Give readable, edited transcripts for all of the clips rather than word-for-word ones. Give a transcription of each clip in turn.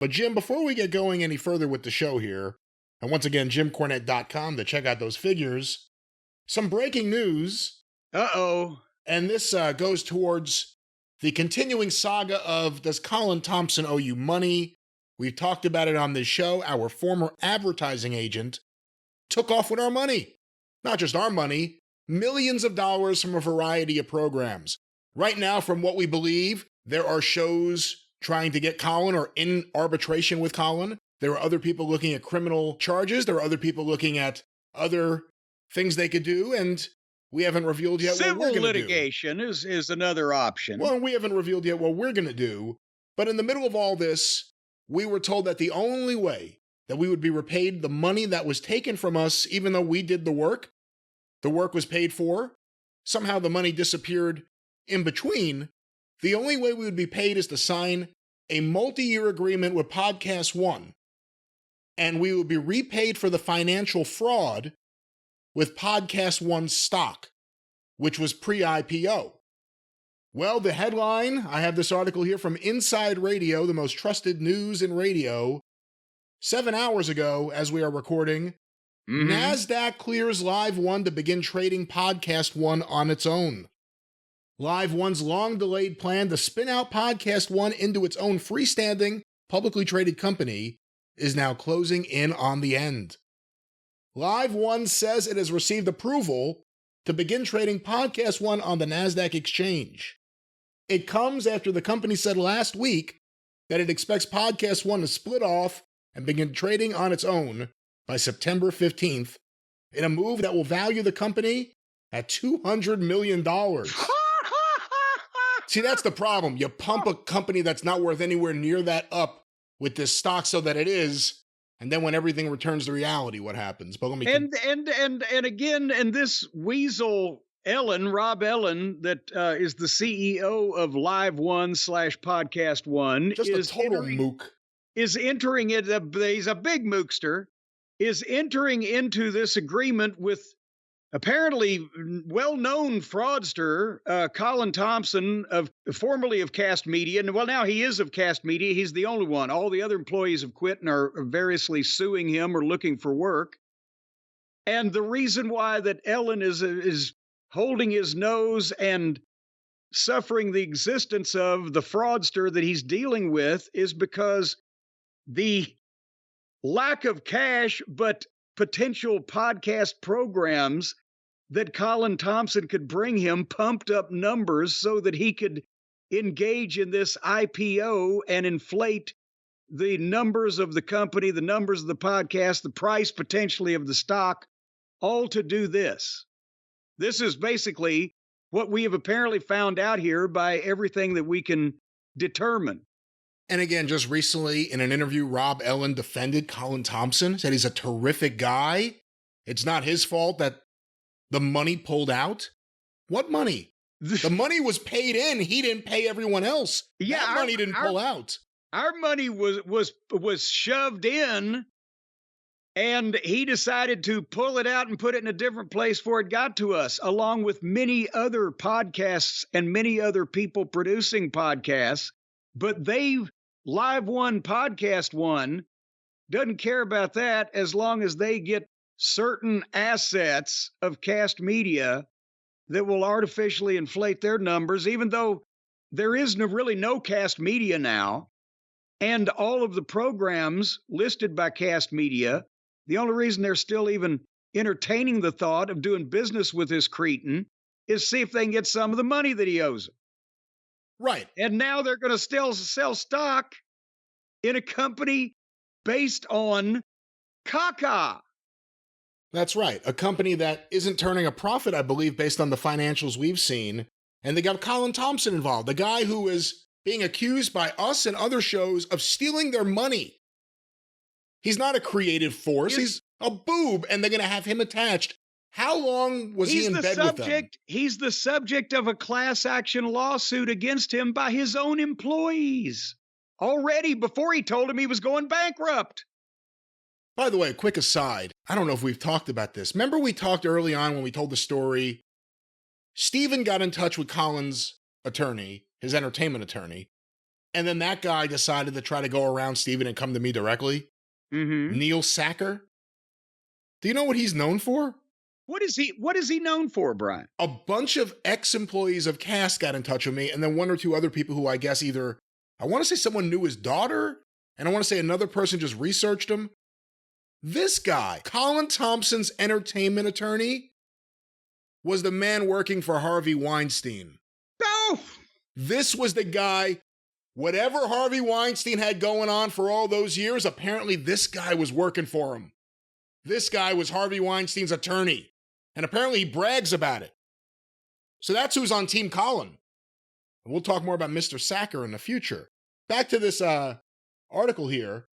But Jim, before we get going any further with the show here, and once again, JimCornette.com to check out those figures, some breaking news. Uh-oh. And this goes towards the continuing saga of, does Colin Thomson owe you money? We've talked about it on this show. Our former advertising agent took off with our money. Not just our money, millions of dollars from a variety of programs. Right now, from what we believe, there are shows trying to get Colin or in arbitration with Colin. There are other people looking at criminal charges. There are other people looking at other things they could do, and we haven't revealed yet what we're going to do. Civil litigation is another option. Well, we haven't revealed yet what we're going to do, but in the middle of all this, we were told that the only way that we would be repaid the money that was taken from us, even though we did the work was paid for, somehow the money disappeared in between, the only way we would be paid is to sign a multi-year agreement with PodcastOne, and we would be repaid for the financial fraud with PodcastOne stock, which was pre-IPO. Well, the headline, I have this article here from Inside Radio, the most trusted news in radio, 7 hours ago as we are recording, NASDAQ clears LiveOne to begin trading PodcastOne on its own. LiveOne's long-delayed plan to spin out PodcastOne into its own freestanding, publicly traded company is now closing in on the end. LiveOne says it has received approval to begin trading PodcastOne on the NASDAQ exchange. It comes after the company said last week that it expects PodcastOne to split off and begin trading on its own by September 15th in a move that will value the company at $200 million. See, that's the problem. You pump a company that's not worth anywhere near that up with this stock so that it is, and then when everything returns to reality, what happens? But let me and again, and this weasel Rob Ellen, that is the CEO of LiveOne / PodcastOne, just a total mook. Is entering it. He's a big mookster. Is entering into this agreement with apparently well-known fraudster Colin Thomson, formerly of Kast Media. And well, now he is of Kast Media. He's the only one. All the other employees have quit and are variously suing him or looking for work. And the reason why that Ellen is holding his nose and suffering the existence of the fraudster that he's dealing with is because the lack of cash, but potential podcast programs that Colin Thomson could bring him pumped up numbers so that he could engage in this IPO and inflate the numbers of the company, the numbers of the podcast, the price potentially of the stock, all to do this. This is basically what we have apparently found out here by everything that we can determine. And again, just recently in an interview, Rob Ellen defended Colin Thomson, said he's a terrific guy. It's not his fault that the money pulled out. What money? The money was paid in. He didn't pay everyone else. Yeah, that money didn't pull out. Our money was shoved in, and he decided to pull it out and put it in a different place before it got to us, along with many other podcasts and many other people producing podcasts. But LiveOne, PodcastOne doesn't care about that as long as they get certain assets of Kast Media that will artificially inflate their numbers, even though there is really no Kast Media now. And all of the programs listed by Kast Media, the only reason they're still even entertaining the thought of doing business with this cretin is see if they can get some of the money that he owes them. Right. And now they're going to still sell stock in a company based on caca. That's right. A company that isn't turning a profit, I believe, based on the financials we've seen. And they got Colin Thomson involved, the guy who is being accused by us and other shows of stealing their money. He's not a creative force. He's a boob, and they're going to have him attached. How long was he in bed with them? He's the subject of a class action lawsuit against him by his own employees already before he told him he was going bankrupt. By the way, a quick aside. I don't know if we've talked about this. Remember we talked early on when we told the story? Steven got in touch with Colin's attorney, his entertainment attorney, And then that guy decided to try to go around Steven and come to me directly. Mm-hmm. Neil Sacker. Do you know what he's known for? What is he known for, Brian? A bunch of ex-employees of Kast got in touch with me, and then one or two other people who I guess either, I want to say someone knew his daughter, and I want to say another person just researched him. This guy, Colin Thomson's entertainment attorney, was the man working for Harvey Weinstein. Oh! This was the guy, whatever Harvey Weinstein had going on for all those years, apparently this guy was working for him. This guy was Harvey Weinstein's attorney. And apparently he brags about it. So that's who's on Team Colin. And we'll talk more about Mr. Sacker in the future. Back to this article here.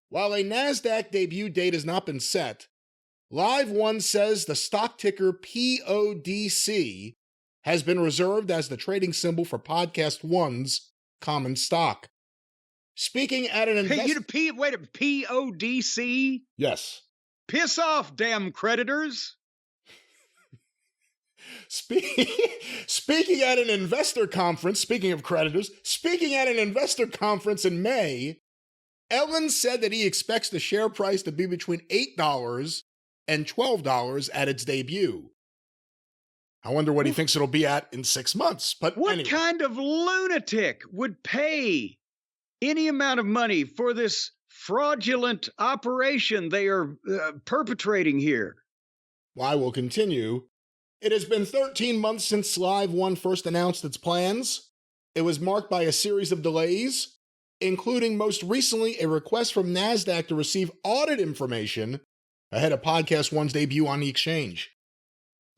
While a NASDAQ debut date has not been set, LiveOne says the stock ticker PODC has been reserved as the trading symbol for PodcastOne's common stock. Speaking at an PODC? Yes. Piss off, damn creditors. Speaking at an investor conference, speaking of creditors, speaking at an investor conference in May, Ellen said that he expects the share price to be between $8 and $12 at its debut. I wonder what he thinks it'll be at in 6 months. But what anyway. kind of lunatic would pay any amount of money for this fraudulent operation they are perpetrating here? Well, I will continue. It has been 13 months since LiveOne first announced its plans. It was marked by a series of delays, including most recently a request from NASDAQ to receive audit information ahead of PodcastOne's debut on the exchange.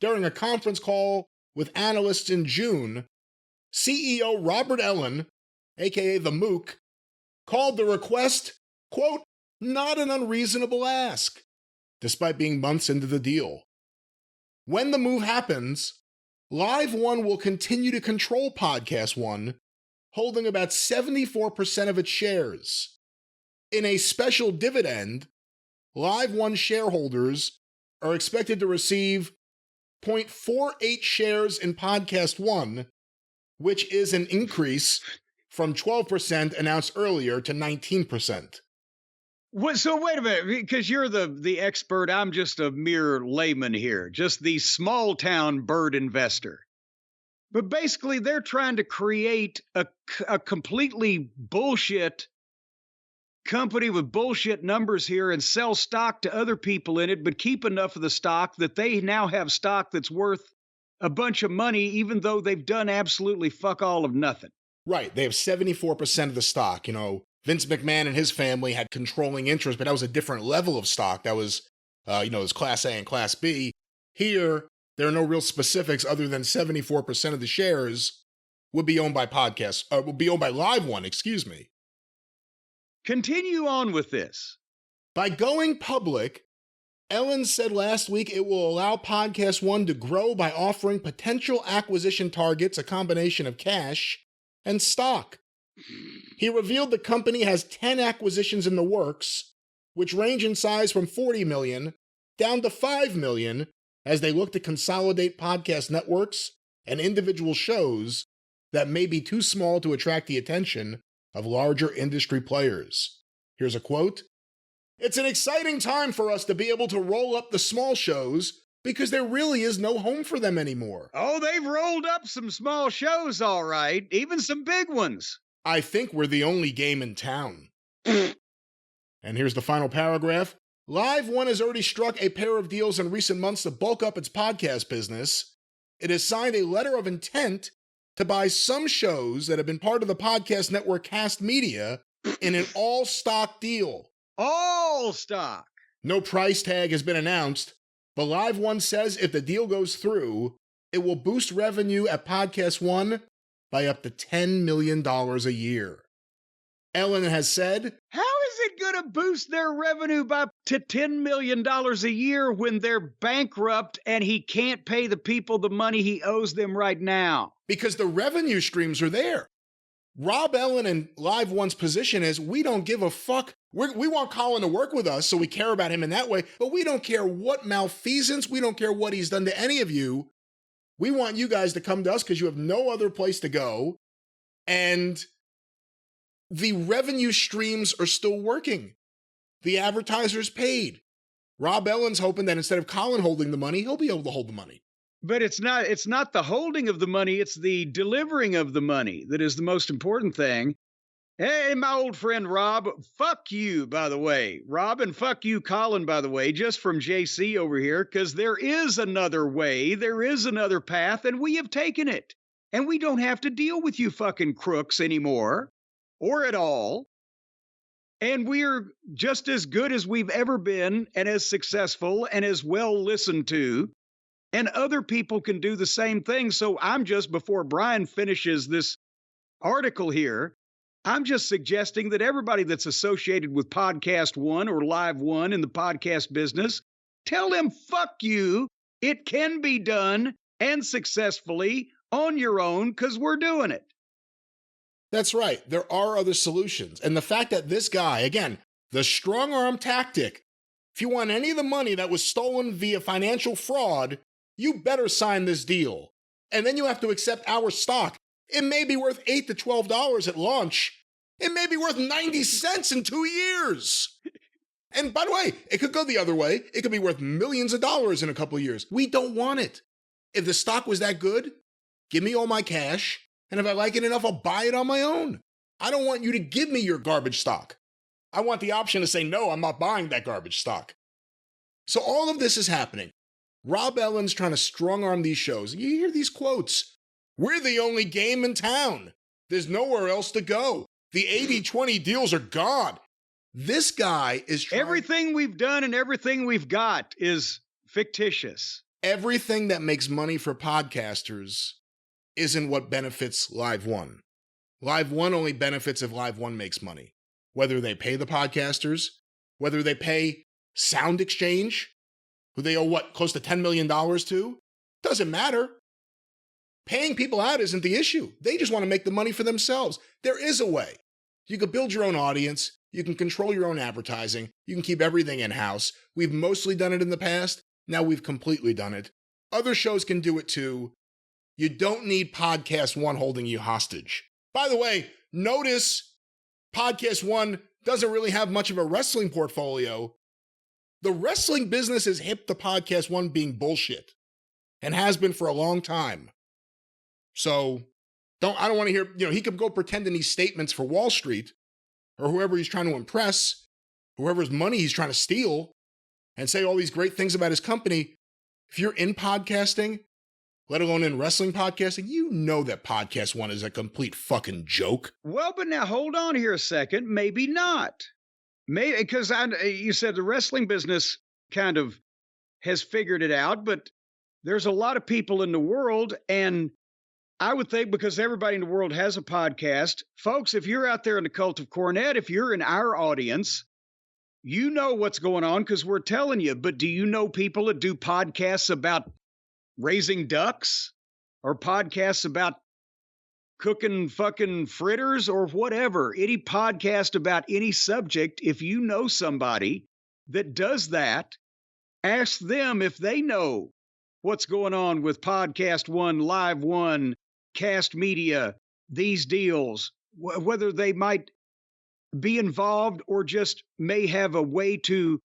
During a conference call with analysts in June, CEO Robert Ellen, aka the Mook, called the request, quote, not an unreasonable ask, despite being months into the deal. When the move happens, LiveOne will continue to control PodcastOne, holding about 74% of its shares. In a special dividend, LiveOne shareholders are expected to receive 0.48 shares in PodcastOne, which is an increase from 12% announced earlier to 19%. So wait a minute, because you're the expert. I'm just a mere layman here, just the small town bird investor. But basically, they're trying to create a completely bullshit company with bullshit numbers here and sell stock to other people in it, but keep enough of the stock that they now have stock that's worth a bunch of money, even though they've done absolutely fuck all of nothing. Right. They have 74% of the stock. You know, Vince McMahon and his family had controlling interest, but that was a different level of stock. That was, it was Class A and Class B. Here, there are no real specifics other than 74% of the shares would be owned by LiveOne, excuse me. Continue on with this. By going public, Ellen said last week it will allow PodcastOne to grow by offering potential acquisition targets a combination of cash and stock. He revealed the company has 10 acquisitions in the works, which range in size from $40 million down to $5 million as they look to consolidate podcast networks and individual shows that may be too small to attract the attention of larger industry players. Here's a quote. "It's an exciting time for us to be able to roll up the small shows because there really is no home for them anymore." Oh, they've rolled up some small shows, all right, even some big ones. "I think we're the only game in town." And here's the final paragraph. LiveOne has already struck a pair of deals in recent months to bulk up its podcast business. It has signed a letter of intent to buy some shows that have been part of the podcast network Kast Media in an all-stock deal. All stock. No price tag has been announced, but LiveOne says if the deal goes through, it will boost revenue at PodcastOne by up to $10 million a year. Ellen has said, how is it going to boost their revenue by to $10 million a year when they're bankrupt and he can't pay the people the money he owes them right now? Because the revenue streams are there. Rob Ellen and LiveOne's position is we don't give a fuck. We want Colin to work with us, so we care about him in that way, but we don't care what malfeasance, we don't care what he's done to any of you. We want you guys to come to us because you have no other place to go. And the revenue streams are still working. The advertisers paid. Rob Ellen's hoping that instead of Colin holding the money, he'll be able to hold the money. But it's not the holding of the money, it's the delivering of the money that is the most important thing. Hey, my old friend Rob, fuck you, by the way. Rob, and fuck you, Colin, by the way, just from JC over here, because there is another way, there is another path, and we have taken it. And we don't have to deal with you fucking crooks anymore, or at all. And we're just as good as we've ever been, and as successful, and as well listened to. And other people can do the same thing. So I'm just, before Brian finishes this article here, I'm just suggesting that everybody that's associated with PodcastOne or LiveOne in the podcast business, tell them, fuck you. It can be done, and successfully, on your own, because we're doing it. That's right. There are other solutions. And the fact that this guy, again, the strong arm tactic, if you want any of the money that was stolen via financial fraud, you better sign this deal. And then you have to accept our stock. It may be worth $8 to $12 at launch. It may be worth 90 cents in 2 years. And by the way, it could go the other way. It could be worth millions of dollars in a couple of years. We don't want it. If the stock was that good, give me all my cash. And if I like it enough, I'll buy it on my own. I don't want you to give me your garbage stock. I want the option to say, no, I'm not buying that garbage stock. So all of this is happening. Rob Ellen's trying to strong arm these shows. You hear these quotes. We're the only game in town. There's nowhere else to go. The 80-20 deals are gone. This guy is trying... Everything we've done and everything we've got is fictitious. Everything that makes money for podcasters isn't what benefits LiveOne. LiveOne only benefits if LiveOne makes money. Whether they pay the podcasters, whether they pay Sound Exchange, who they owe, close to $10 million to? Doesn't matter. Paying people out isn't the issue. They just want to make the money for themselves. There is a way. You can build your own audience. You can control your own advertising. You can keep everything in-house. We've mostly done it in the past. Now we've completely done it. Other shows can do it too. You don't need PodcastOne holding you hostage. By the way, notice PodcastOne doesn't really have much of a wrestling portfolio. The wrestling business is hip to PodcastOne being bullshit and has been for a long time. So I don't want to hear, he could go pretend in these statements for Wall Street or whoever he's trying to impress, whoever's money he's trying to steal, and say all these great things about his company. If you're in podcasting, let alone in wrestling podcasting, you know that PodcastOne is a complete fucking joke. Well, but now hold on here a second. Maybe not. Maybe, because you said the wrestling business kind of has figured it out, but there's a lot of people in the world, and I would think because everybody in the world has a podcast, folks, if you're out there in the cult of Cornette, if you're in our audience, you know what's going on because we're telling you. But do you know people that do podcasts about raising ducks or podcasts about cooking fucking fritters or whatever? Any podcast about any subject, if you know somebody that does that, ask them if they know what's going on with PodcastOne, LiveOne, Kast Media, these deals, whether they might be involved or just may have a way to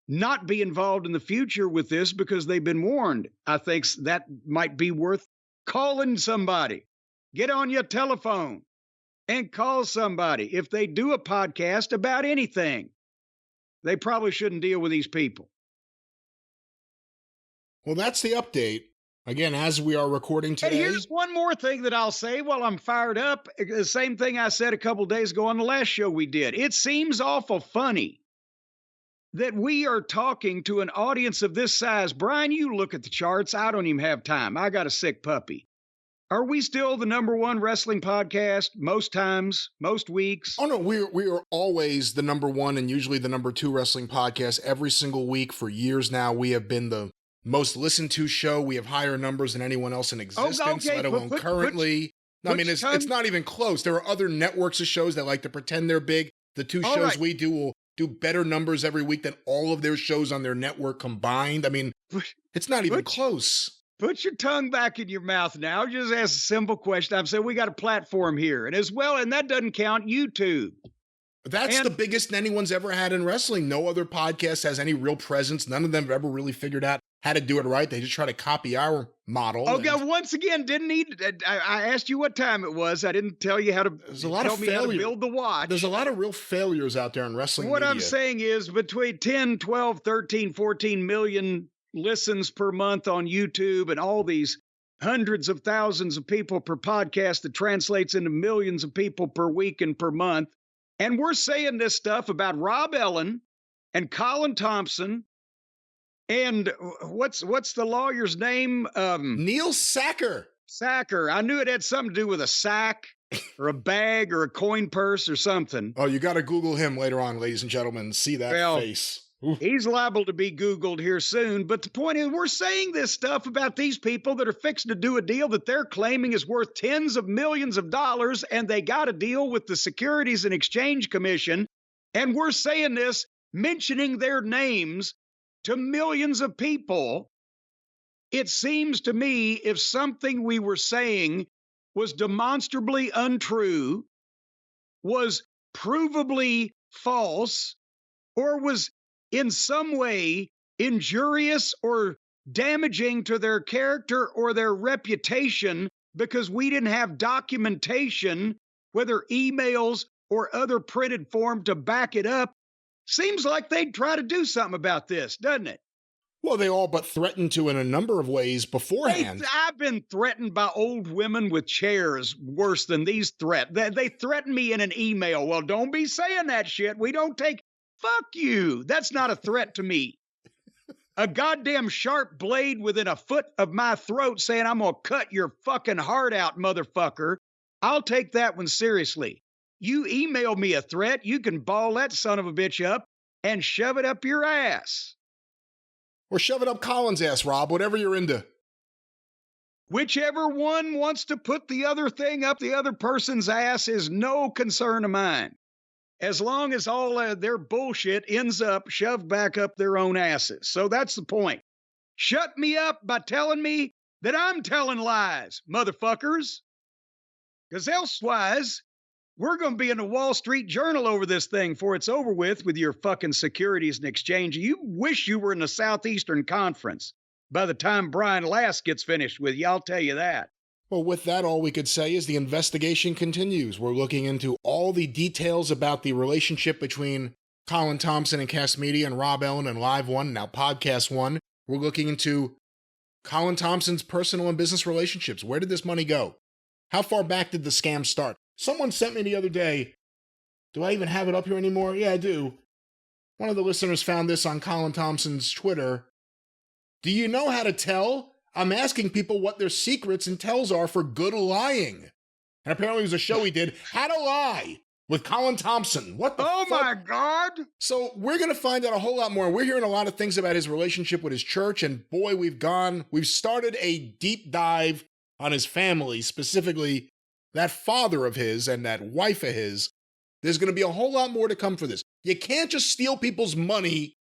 not be involved in the future with this because they've been warned. I think that might be worth calling somebody. Get on your telephone and call somebody. If they do a podcast about anything, they probably shouldn't deal with these people. Well, that's the update. Again, as we are recording today. And here's one more thing that I'll say while I'm fired up. The same thing I said a couple days ago on the last show we did. It seems awful funny that we are talking to an audience of this size. Brian, you look at the charts. I don't even have time. I got a sick puppy. Are we still the #1 wrestling podcast most times, most weeks? Oh, no, we are always the #1 and usually the #2 wrestling podcast every single week for years now. We have been the most listened to show. We have higher numbers than anyone else in existence, let alone currently. I mean, it's not even close. There are other networks of shows that like to pretend they're big. The two shows we do will do better numbers every week than all of their shows on their network combined. I mean, it's not even close. Put your tongue back in your mouth now. Just ask a simple question. I'm saying we got a platform here. And that doesn't count YouTube. That's the biggest anyone's ever had in wrestling. No other podcast has any real presence. None of them have ever really figured out how to do it right. They just try to copy our model. Oh, God, once again, didn't need. I asked you what time it was. I didn't tell you how to. There's a lot of failure. How to build the watch. There's a lot of real failures out there in wrestling What media. I'm saying is between 10, 12, 13, 14 million listens per month on YouTube and all these hundreds of thousands of people per podcast that translates into millions of people per week and per month. And we're saying this stuff about Rob Ellen and Colin Thomson and what's the lawyer's name? Neil Sacker. Sacker. I knew it had something to do with a sack or a bag or a coin purse or something. Oh, you got to Google him later on, ladies and gentlemen, and see that face. Oof. He's liable to be Googled here soon. But the point is, we're saying this stuff about these people that are fixing to do a deal that they're claiming is worth tens of millions of dollars, and they got a deal with the Securities and Exchange Commission. And we're saying this, mentioning their names to millions of people. It seems to me if something we were saying was demonstrably untrue, was provably false, or was in some way injurious or damaging to their character or their reputation because we didn't have documentation, whether emails or other printed form to back it up, seems like they'd try to do something about this, doesn't it? Well, they all but threatened to in a number of ways beforehand. I've been threatened by old women with chairs worse than these threats. They threatened me in an email. Well, don't be saying that shit. We don't take... Fuck you. That's not a threat to me. A goddamn sharp blade within a foot of my throat saying I'm going to cut your fucking heart out, motherfucker. I'll take that one seriously. You email me a threat, you can ball that son of a bitch up and shove it up your ass. Or shove it up Colin's ass, Rob, whatever you're into. Whichever one wants to put the other thing up the other person's ass is no concern of mine. As long as all their bullshit ends up shoved back up their own asses. So that's the point. Shut me up by telling me that I'm telling lies, motherfuckers. Because elsewise, we're going to be in the Wall Street Journal over this thing before it's over with your fucking Securities and Exchange. You wish you were in the Southeastern Conference by the time Brian Last gets finished with you, I'll tell you that. Well, with that, all we could say is the investigation continues. We're looking into all the details about the relationship between Colin Thomson and Kast Media and Rob Ellen and LiveOne, now PodcastOne. We're looking into Colin Thomson's personal and business relationships. Where did this money go? How far back did the scam start? Someone sent me the other day. Do I even have it up here anymore? Yeah, I do. One of the listeners found this on Colin Thomson's Twitter. Do you know how to tell? I'm asking people what their secrets and tells are for good lying. And apparently it was a show he did, How to Lie, with Colin Thomson. What the fuck? My God! So we're going to find out a whole lot more. We're hearing a lot of things about his relationship with his church, and boy, we've started a deep dive on his family, specifically that father of his and that wife of his. There's going to be a whole lot more to come for this. You can't just steal people's money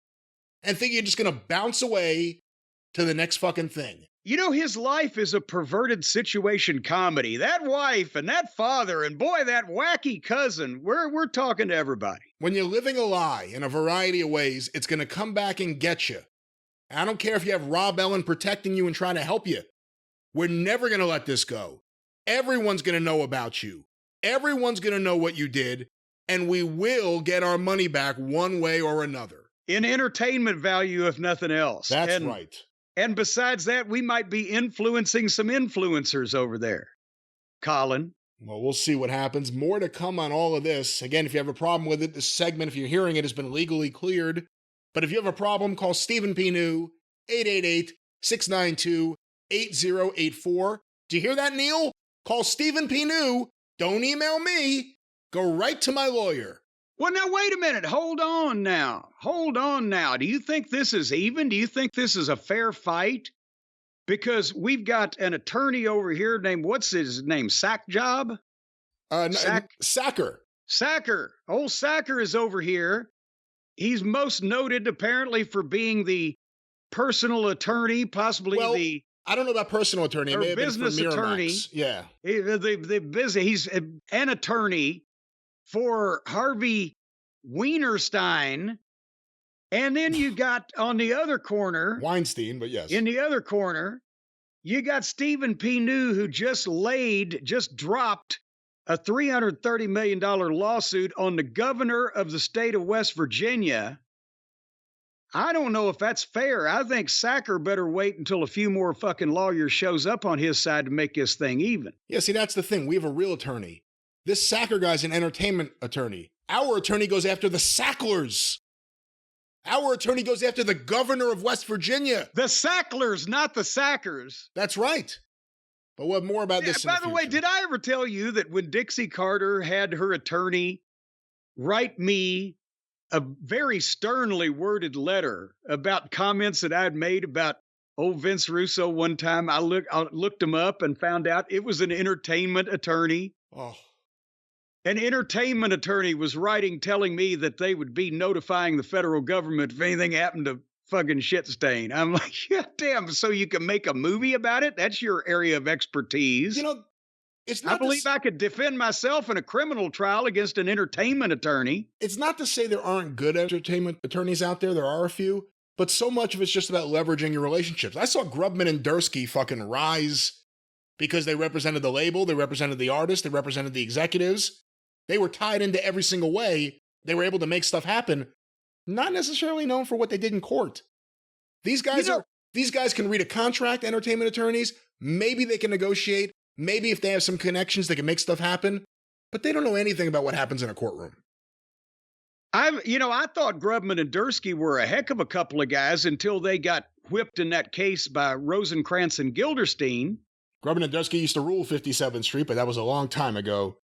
and think you're just going to bounce away to the next fucking thing. You know, his life is a perverted situation comedy. That wife and that father and, boy, that wacky cousin, we're talking to everybody. When you're living a lie in a variety of ways, it's going to come back and get you. I don't care if you have Rob Ellen protecting you and trying to help you. We're never going to let this go. Everyone's going to know about you. Everyone's going to know what you did, and we will get our money back one way or another. In entertainment value, if nothing else. That's right. And besides that, we might be influencing some influencers over there. Colin. Well, we'll see what happens. More to come on all of this. Again, if you have a problem with it, this segment, if you're hearing it, has been legally cleared. But if you have a problem, call Stephen P. New, 888-692-8084. Do you hear that, Neil? Call Stephen P. New. Don't email me. Go right to my lawyer. Well, now, wait a minute. Hold on now. Do you think this is even? Do you think this is a fair fight? Because we've got an attorney over here named, what's his name, Sackjob? Sacker. Sacker. Old Sacker is over here. He's most noted, apparently, for being the personal attorney, possibly I don't know about personal attorney. It may have been for business attorney. Miramax. Yeah. He's an attorney for Harvey Wienerstein. And then you got on the other corner, Weinstein, but yes. In the other corner, you got Stephen P. New, who just dropped a $330 million lawsuit on the governor of the state of West Virginia. I don't know if that's fair. I think Sacker better wait until a few more fucking lawyers shows up on his side to make this thing even. Yeah, see, that's the thing. We have a real attorney. This Sacker guy's an entertainment attorney. Our attorney goes after the Sacklers. Our attorney goes after the governor of West Virginia. The Sacklers, not the Sackers. That's right. But we'll have more about this in the future. By the way, did I ever tell you that when Dixie Carter had her attorney write me a very sternly worded letter about comments that I'd made about old Vince Russo one time, I looked him up and found out it was an entertainment attorney. Oh. An entertainment attorney was writing telling me that they would be notifying the federal government if anything happened to fucking shit stain. I'm like, yeah, damn, so you can make a movie about it? That's your area of expertise. You know, it's not I believe I could defend myself in a criminal trial against an entertainment attorney. It's not to say there aren't good entertainment attorneys out there. There are a few. But so much of it's just about leveraging your relationships. I saw Grubman and Dursky fucking rise because they represented the label, they represented the artist, they represented the executives. They were tied into every single way. They were able to make stuff happen, not necessarily known for what they did in court. These guys can read a contract, entertainment attorneys. Maybe they can negotiate. Maybe if they have some connections, they can make stuff happen. But they don't know anything about what happens in a courtroom. I thought Grubman and Dursky were a heck of a couple of guys until they got whipped in that case by Rosencrantz and Gilderstein. Grubman and Dursky used to rule 57th Street, but that was a long time ago.